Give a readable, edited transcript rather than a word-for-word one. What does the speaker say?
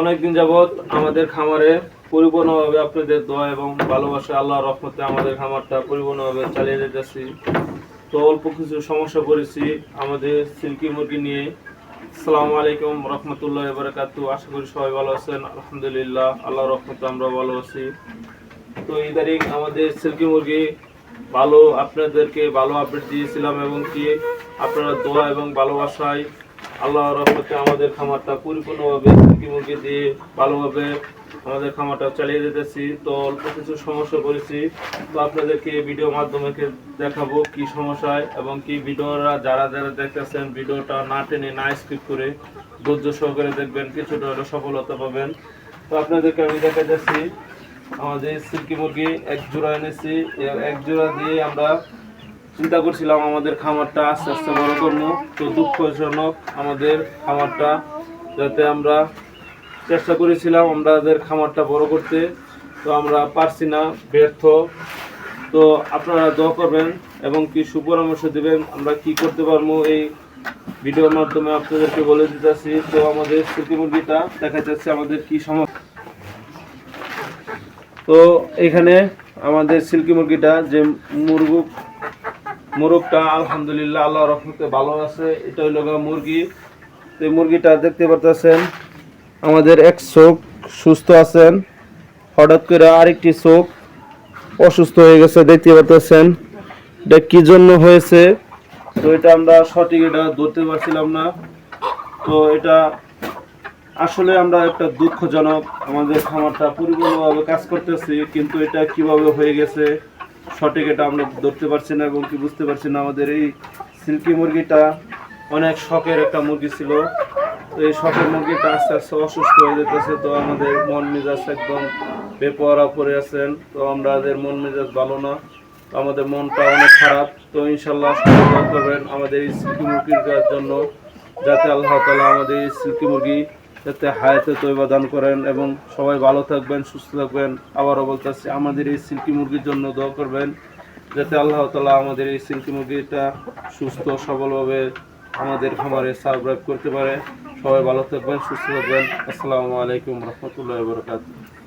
অনেকদিন যাবত আমাদের খামারে পরিপূর্ণভাবে আপনাদের দোয়া এবং ভালোবাসা আল্লাহর রহমতে আমাদের খামারটা পরিপূর্ণভাবে চালিয়ে যেতেছি। তো অল্প কিছু সমস্যা পড়েছি আমাদের সিল্কি মুরগি নিয়ে। আসসালামু আলাইকুম রহমতুল্লাহ বারাকাতু। আশা করি সবাই ভালো আছেন। আলহামদুলিল্লাহ, আল্লাহর রহমতে আমরা ভালো আছি। তো ইদারিং আমাদের সিল্কি মুরগি ভালো আপনাদেরকে ভালো আপডেট দিয়েছিলাম এবং কি আপনারা দোয়া এবং ভালোবাসায় আল্লাহর রহমতে আমাদের খামারটা পরিপূর্ণভাবে সিল্কি মুরগি দিয়ে ভালোভাবে আমাদের খামারটা চালিয়ে যেতেছি। তো অল্প কিছু সমস্যা করেছি, তো আপনাদেরকে ভিডিও মাধ্যমে দেখাবো কি সমস্যায় এবং কি ভিডিওরা যারা যারা দেখতেছেন ভিডিওটা না টেনে না স্কিপ করে ধৈর্য সহকারে দেখবেন, কিছুটা হলে সফলতা পাবেন। তো আপনাদেরকে আমি দেখা যাচ্ছি আমাদের সিল্কি মুরগি এক জোড়া এনেছি। এক জোড়া দিয়ে আমরা চিন্তা করছিলাম আমাদের খামারটা আস্তে আস্তে বড় করবো। তো দুঃখজনক আমাদের খামারটা যাতে আমরা চেষ্টা করেছিলাম আমাদের খামারটা বড় করতে, তো আমরা পারছি না, ব্যর্থ। তো আপনারা দোয়া করবেন এবং কি সুপরামর্শ দেবেন আমরা কি করতে পারবো এই ভিডিওর মাধ্যমে আপনাদেরকে বলে দিতেছি। তো আমাদের সিল্কি মুরগিটা দেখা যাচ্ছে আমাদের কি সমস্যা। তো এখানে আমাদের সিল্কি মুরগিটা যে মুরগটা আলহামদুলিল্লাহ আল্লাহর রহমতে ভালো আছে। এটা হইল মুরগি। এই মুরগিটা দেখতে পারতেছেন আমাদের এক চোখ সুস্থ আছেন, হঠাৎ করে আরেকটি চোখ অসুস্থ হয়ে গেছে দেখতে পারতেছেন। এটা কি জন্য হয়েছে তো এটা আমরা সঠিক এটা ধরতে পারছিলাম না। তো এটা আসলে আমরা একটা দুঃখজনক আমাদের খামারটা পরিপূর্ণভাবে কাজ করতেছি, কিন্তু এটা কিভাবে হয়ে গেছে সঠিক এটা আমরা ধরতে পারছি না এবং কি বুঝতে পারছি না। আমাদের এই সিল্কি মুরগিটা অনেক শখের একটা মুরগি ছিল। তো এই শখের মুরগিটা আস্তে আস্তে অসুস্থ হয়ে যেতেছে। তো আমাদের মন মেজাজ একদম বেপরোয়া পড়ে আছেন। তো আমাদের মন মেজাজ ভালো না, তো আমাদের মনটা অনেক খারাপ। তো ইনশাল্লাহ সবাই দোয়া করবেন আমাদের এই সিল্কি মুরগির জন্য, যাতে আল্লাহ তাআলা আমাদের এই সিল্কি মুরগি যাতে হায়াতে তৈবা দান করেন এবং সবাই ভালো থাকবেন, সুস্থ থাকবেন। আবারও বলতেছি আমাদের এই সিল্কি মুরগির জন্য দোয়া করবেন, যাতে আল্লাহ তাআলা আমাদের এই সিল্কি মুরগিটা সুস্থ সবলভাবে আমাদের খামারে সার্ভাইভ করতে পারে। সবাই ভালো থাকবেন, সুস্থ থাকবেন। আসসালামু আলাইকুম রহমতুল্লাহি ওয়া বারাকাতুহু।